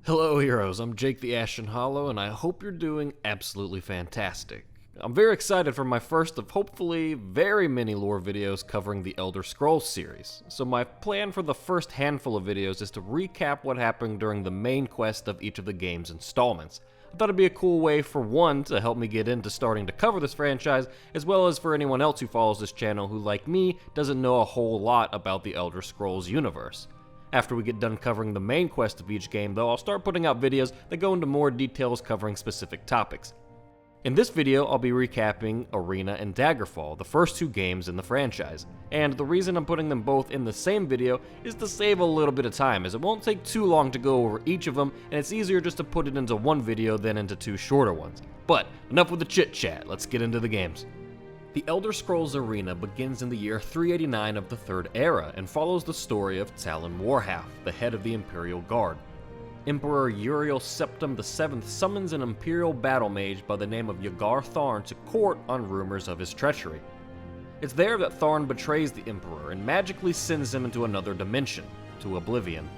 Hello heroes, I'm Jake the Ashen Hollow, and I hope you're doing absolutely fantastic. I'm very excited for my first of hopefully very many lore videos covering the Elder Scrolls series. So my plan for the first handful of videos is to recap what happened during the main quest of each of the game's installments. I thought it'd be a cool way for one, to help me get into starting to cover this franchise, as well as for anyone else who follows this channel who, like me, doesn't know a whole lot about the Elder Scrolls universe. After we get done covering the main quest of each game though, I'll start putting out videos that go into more details covering specific topics. In this video, I'll be recapping Arena and Daggerfall, the first two games in the franchise. And the reason I'm putting them both in the same video is to save a little bit of time, as it won't take too long to go over each of them, and it's easier just to put it into one video than into two shorter ones. But enough with the chit chat, let's get into the games. The Elder Scrolls Arena begins in the year 389 of the Third Era and follows the story of Talon Warhalf, the head of the Imperial Guard. Emperor Criel Septim VII summons an Imperial battle mage by the name of Ygar Tharn to court on rumors of his treachery. It's there that Tharn betrays the Emperor and magically sends him into another dimension, to Oblivion.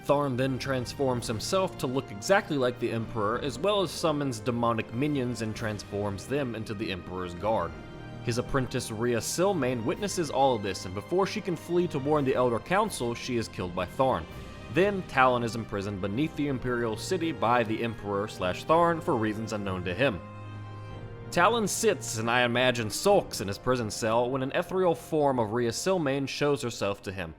Tharn then transforms himself to look exactly like the Emperor, as well as summons demonic minions and transforms them into the Emperor's guard. His apprentice Rhea Silmain witnesses all of this, and before she can flee to warn the Elder Council, she is killed by Tharn. Then, Talon is imprisoned beneath the Imperial City by the Emperor/Tharn for reasons unknown to him. Talon sits, and I imagine sulks, in his prison cell when an ethereal form of Rhea Silmain shows herself to him.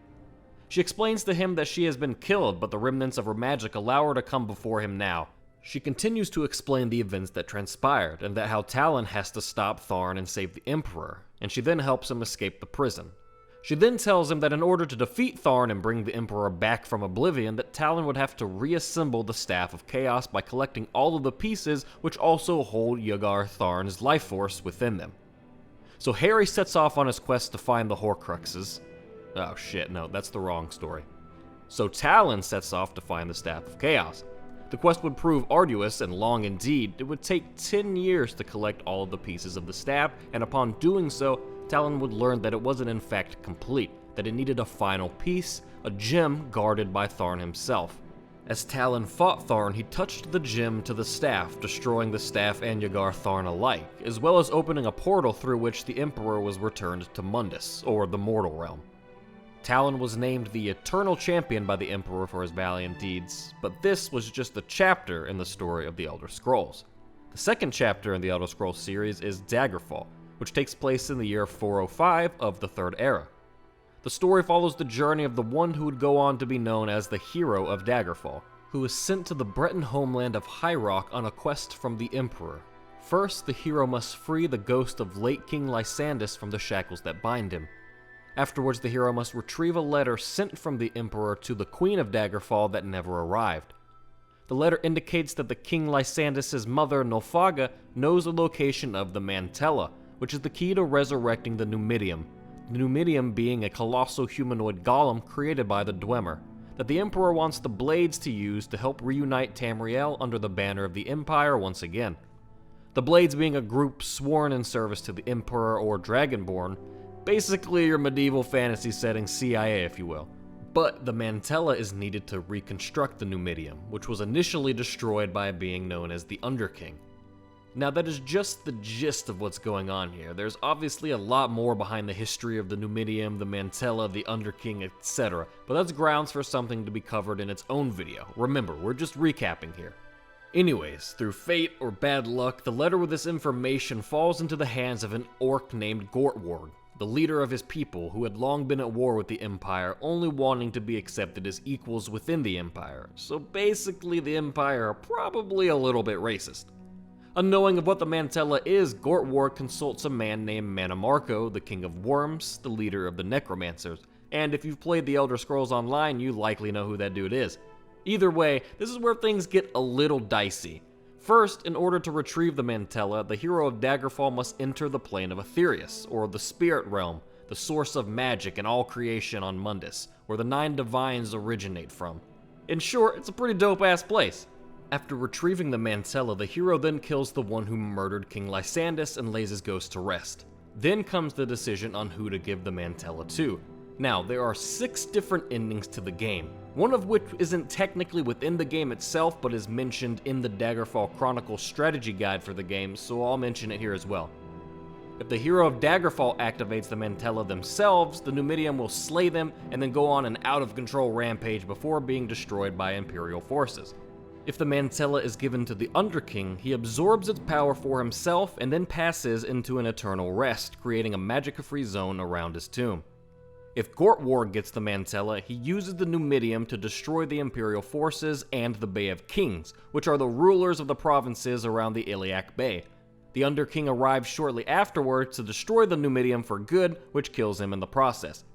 She explains to him that she has been killed, but the remnants of her magic allow her to come before him now. She continues to explain the events that transpired, and that how Talon has to stop Tharn and save the Emperor, and she then helps him escape the prison. She then tells him that in order to defeat Tharn and bring the Emperor back from Oblivion, that Talon would have to reassemble the Staff of Chaos by collecting all of the pieces which also hold Ygar Tharn's life force within them. So Harry sets off on his quest to find the Horcruxes. Oh shit, no, that's the wrong story. So Talon sets off to find the Staff of Chaos. The quest would prove arduous and long indeed. It would take 10 years to collect all of the pieces of the staff, and upon doing so, Talon would learn that it wasn't in fact complete, that it needed a final piece, a gem guarded by Tharn himself. As Talon fought Tharn, he touched the gem to the staff, destroying the staff and Ygar Tharn alike, as well as opening a portal through which the Emperor was returned to Mundus, or the Mortal Realm. Talon was named the Eternal Champion by the Emperor for his valiant deeds, but this was just a chapter in the story of the Elder Scrolls. The second chapter in the Elder Scrolls series is Daggerfall, which takes place in the year 405 of the Third Era. The story follows the journey of the one who would go on to be known as the hero of Daggerfall, who is sent to the Breton homeland of High Rock on a quest from the Emperor. First, the hero must free the ghost of late King Lysandus from the shackles that bind him. Afterwards, the hero must retrieve a letter sent from the Emperor to the Queen of Daggerfall that never arrived. The letter indicates that the King Lysandus' mother, Nulfaga, knows the location of the Mantella, which is the key to resurrecting the Numidium. The Numidium being a colossal humanoid golem created by the Dwemer, that the Emperor wants the Blades to use to help reunite Tamriel under the banner of the Empire once again. The Blades being a group sworn in service to the Emperor or Dragonborn, basically your medieval fantasy setting CIA, if you will. But the Mantella is needed to reconstruct the Numidium, which was initially destroyed by a being known as the Underking. Now that is just the gist of what's going on here. There's obviously a lot more behind the history of the Numidium, the Mantella, the Underking, etc., but that's grounds for something to be covered in its own video. Remember, we're just recapping here. Anyways, through fate or bad luck, the letter with this information falls into the hands of an orc named Gortward, the leader of his people, who had long been at war with the Empire, only wanting to be accepted as equals within the Empire. So basically the Empire are probably a little bit racist. Unknowing of what the Mantella is, Gortward consults a man named Manamarco, the King of Worms, the leader of the Necromancers, and if you've played the Elder Scrolls Online, you likely know who that dude is. Either way, this is where things get a little dicey. First, in order to retrieve the Mantella, the hero of Daggerfall must enter the plane of Aetherius, or the Spirit Realm, the source of magic and all creation on Mundus, where the 9 divines originate from. In short, it's a pretty dope-ass place. After retrieving the Mantella, the hero then kills the one who murdered King Lysandus and lays his ghost to rest. Then comes the decision on who to give the Mantella to. Now, there are 6 different endings to the game, one of which isn't technically within the game itself, but is mentioned in the Daggerfall Chronicles strategy guide for the game, so I'll mention it here as well. If the hero of Daggerfall activates the Mantella themselves, the Numidium will slay them and then go on an out-of-control rampage before being destroyed by Imperial forces. If the Mantella is given to the Underking, he absorbs its power for himself and then passes into an eternal rest, creating a magica-free zone around his tomb. If Gortwarg gets the Mantella, he uses the Numidium to destroy the Imperial forces and the Bay of Kings, which are the rulers of the provinces around the Iliac Bay. The Underking arrives shortly afterwards to destroy the Numidium for good, which kills him in the process.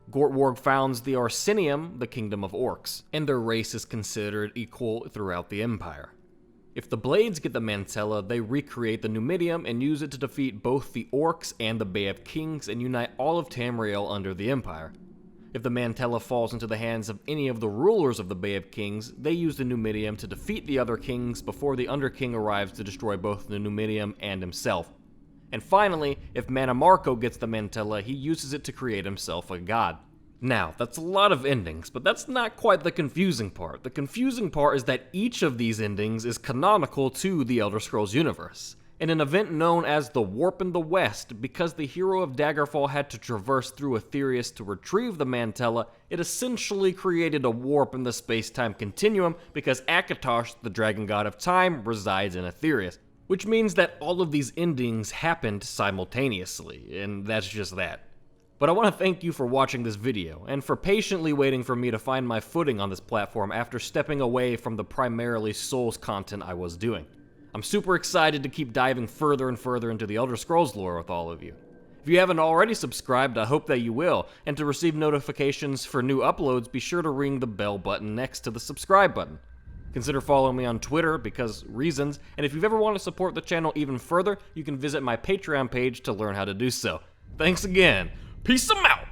Gortwarg founds the Arsenium, the kingdom of orcs, and their race is considered equal throughout the Empire. If the Blades get the Mantella, they recreate the Numidium and use it to defeat both the orcs and the Bay of Kings and unite all of Tamriel under the Empire. If the Mantella falls into the hands of any of the rulers of the Bay of Kings, they use the Numidium to defeat the other kings before the Underking arrives to destroy both the Numidium and himself. And finally, if Mannimarco gets the Mantella, he uses it to create himself a god. Now, that's a lot of endings, but that's not quite the confusing part. The confusing part is that each of these endings is canonical to the Elder Scrolls universe. In an event known as the Warp in the West, because the hero of Daggerfall had to traverse through Aetherius to retrieve the Mantella, it essentially created a warp in the space-time continuum because Akatosh, the dragon god of time, resides in Aetherius. Which means that all of these endings happened simultaneously, and that's just that. But I want to thank you for watching this video, and for patiently waiting for me to find my footing on this platform after stepping away from the primarily Souls content I was doing. I'm super excited to keep diving further and further into the Elder Scrolls lore with all of you. If you haven't already subscribed, I hope that you will, and to receive notifications for new uploads, be sure to ring the bell button next to the subscribe button. Consider following me on Twitter because reasons, and if you've ever wanted to support the channel even further, you can visit my Patreon page to learn how to do so. Thanks again. Peace 'em out!